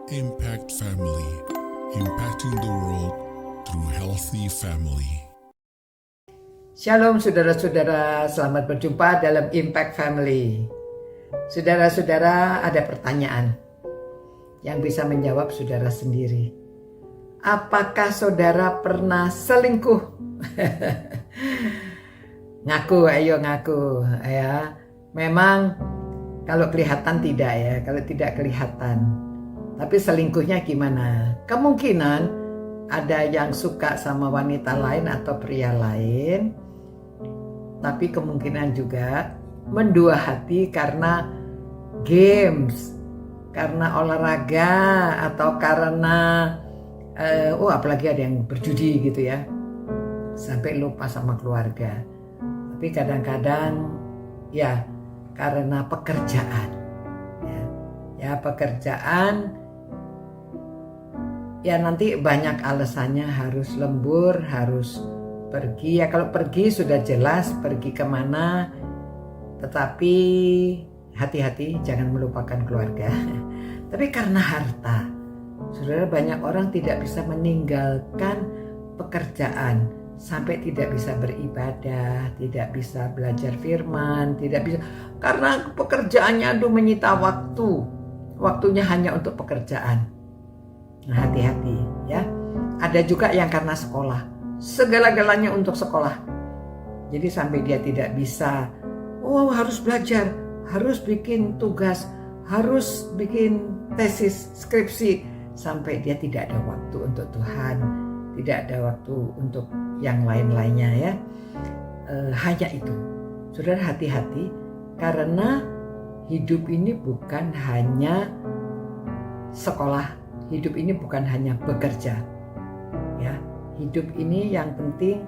Impact Family, impacting the world through healthy family. Shalom saudara-saudara, selamat berjumpa dalam Impact Family. Saudara-saudara, ada pertanyaan yang bisa menjawab saudara sendiri. Apakah saudara pernah selingkuh? Ngaku, ayo ngaku ya. Memang kalau kelihatan tidak ya, kalau tidak kelihatan. Tapi selingkuhnya gimana? Kemungkinan ada yang suka sama wanita lain atau pria lain. Tapi kemungkinan juga mendua hati karena games, karena olahraga, atau karena apalagi ada yang berjudi gitu ya, sampai lupa sama keluarga. Tapi kadang-kadang ya karena pekerjaan, ya pekerjaan, ya nanti banyak alasannya, harus lembur, harus pergi. Ya kalau pergi sudah jelas pergi kemana, tetapi hati-hati jangan melupakan keluarga. Tapi karena harta, saudara, banyak orang tidak bisa meninggalkan pekerjaan sampai tidak bisa beribadah, tidak bisa belajar firman, tidak bisa karena pekerjaannya menyita waktunya hanya untuk pekerjaan. Nah, hati-hati ya. Ada juga yang karena sekolah, segala-galanya untuk sekolah. Jadi sampai dia tidak bisa, harus belajar, harus bikin tugas, harus bikin tesis, skripsi, sampai dia tidak ada waktu untuk Tuhan, tidak ada waktu untuk yang lain-lainnya ya. Hanya itu. Saudara, hati-hati, karena hidup ini bukan hanya sekolah, hidup ini bukan hanya bekerja. Ya, hidup ini yang penting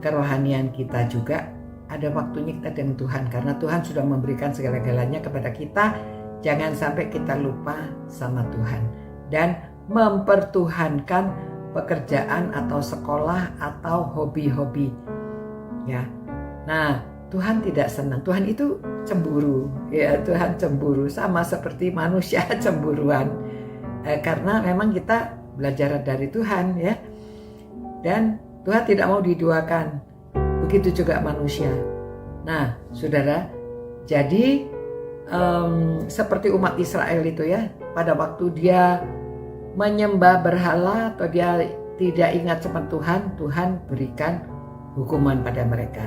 kerohanian kita juga ada waktunya kita dengan Tuhan, karena Tuhan sudah memberikan segala-galanya kepada kita. Jangan sampai kita lupa sama Tuhan dan mempertuhankan pekerjaan atau sekolah atau hobi-hobi. Ya. Nah, Tuhan tidak senang. Tuhan itu cemburu. Ya, Tuhan cemburu, sama seperti manusia cemburuan. Karena memang kita belajar dari Tuhan ya. Dan Tuhan tidak mau diduakan. Begitu juga manusia. Nah, saudara, jadi seperti umat Israel itu ya, pada waktu dia menyembah berhala atau dia tidak ingat sama Tuhan, Tuhan berikan hukuman pada mereka.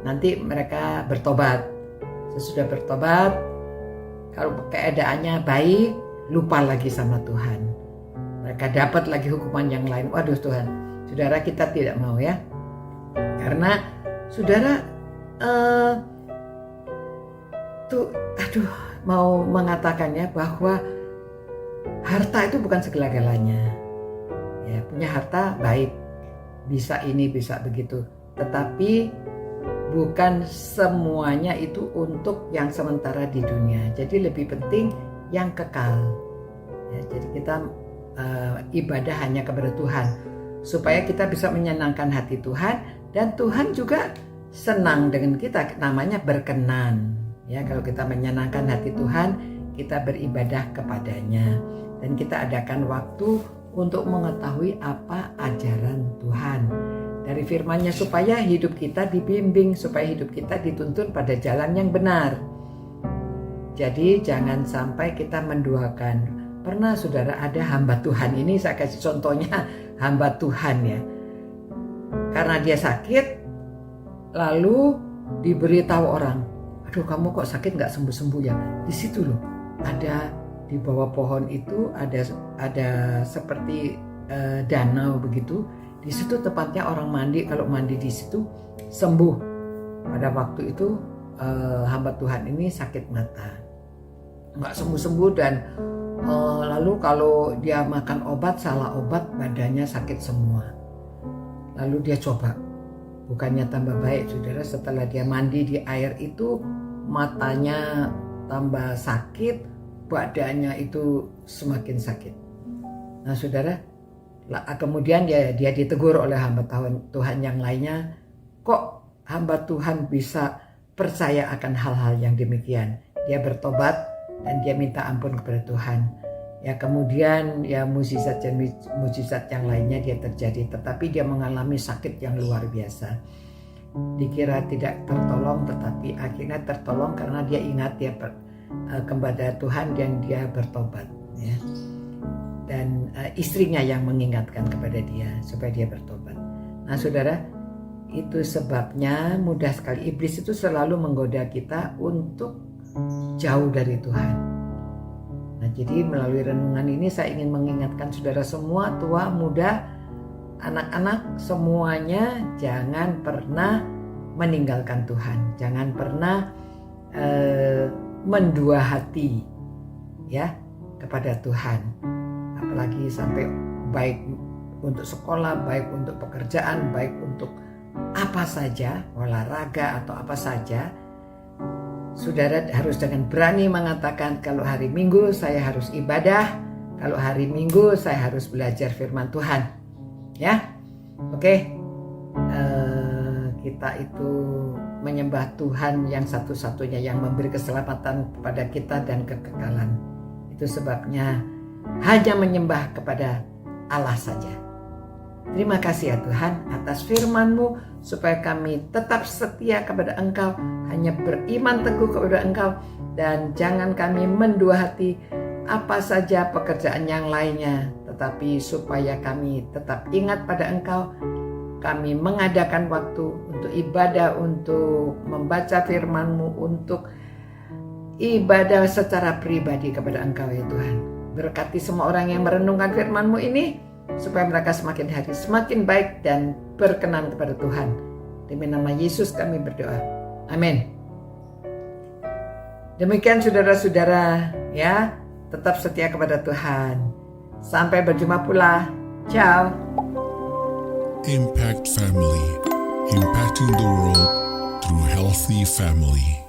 Nanti mereka bertobat. Sesudah bertobat, kalau keadaannya baik, lupa lagi sama Tuhan. Mereka dapat lagi hukuman yang lain. Waduh Tuhan, saudara, kita tidak mau ya. Karena saudara mau mengatakannya bahwa harta itu bukan segala-galanya. Ya, punya harta baik, bisa ini, bisa begitu. Tetapi bukan semuanya itu untuk yang sementara di dunia. Jadi lebih penting yang kekal. Ya, jadi kita ibadah hanya kepada Tuhan, supaya kita bisa menyenangkan hati Tuhan, dan Tuhan juga senang dengan kita. Namanya berkenan. Ya, kalau kita menyenangkan hati Tuhan, kita beribadah kepadanya, dan kita adakan waktu untuk mengetahui apa ajaran Tuhan dari firman-Nya, supaya hidup kita dibimbing, supaya hidup kita dituntun pada jalan yang benar. Jadi jangan sampai kita menduakan. Pernah saudara ada hamba Tuhan, ini saya kasih contohnya hamba Tuhan ya. Karena dia sakit, lalu diberitahu orang, aduh kamu kok sakit nggak sembuh-sembuh ya. Di situ loh, ada di bawah pohon itu ada seperti danau begitu. Di situ tepatnya orang mandi, kalau mandi di situ sembuh. Pada waktu itu hamba Tuhan ini sakit mata, nggak sembuh-sembuh, dan lalu kalau dia makan obat, salah obat, badannya sakit semua. Lalu dia coba, bukannya tambah baik saudara, setelah dia mandi di air itu, matanya tambah sakit, badannya itu semakin sakit. Nah saudara, kemudian dia ditegur oleh hamba Tuhan yang lainnya, kok hamba Tuhan bisa percaya akan hal-hal yang demikian? Dia bertobat dan dia minta ampun kepada Tuhan. Ya kemudian ya mukjizat yang lainnya dia terjadi, tetapi dia mengalami sakit yang luar biasa. Dikira tidak tertolong, tetapi akhirnya tertolong karena dia ingat dia kepada Tuhan dan dia bertobat. Ya. Dan istrinya yang mengingatkan kepada dia supaya dia bertobat. Nah saudara, itu sebabnya mudah sekali iblis itu selalu menggoda kita untuk jauh dari Tuhan. Nah, jadi melalui renungan ini saya ingin mengingatkan saudara semua, tua, muda, anak-anak, semuanya jangan pernah meninggalkan Tuhan. Jangan pernah mendua hati ya kepada Tuhan. Apalagi sampai baik untuk sekolah, baik untuk pekerjaan, baik untuk apa saja, olahraga atau apa saja. Saudara harus dengan berani mengatakan kalau hari Minggu saya harus ibadah, kalau hari Minggu saya harus belajar firman Tuhan. Ya, oke. Kita itu menyembah Tuhan yang satu-satunya yang memberi keselamatan kepada kita dan kekekalan. Itu sebabnya hanya menyembah kepada Allah saja. Terima kasih ya Tuhan atas firman-Mu supaya kami tetap setia kepada Engkau, hanya beriman teguh kepada Engkau, dan jangan kami mendua hati apa saja pekerjaan yang lainnya, tetapi supaya kami tetap ingat pada Engkau. Kami mengadakan waktu untuk ibadah, untuk membaca firman-Mu, untuk ibadah secara pribadi kepada Engkau ya Tuhan. Berkati semua orang yang merenungkan firman-Mu ini, supaya mereka semakin hari semakin baik dan berkenan kepada Tuhan. Demi nama Yesus kami berdoa. Amin. Demikian saudara-saudara ya, tetap setia kepada Tuhan. Sampai berjumpa pula. Ciao. Impact Family, impacting the world through healthy family.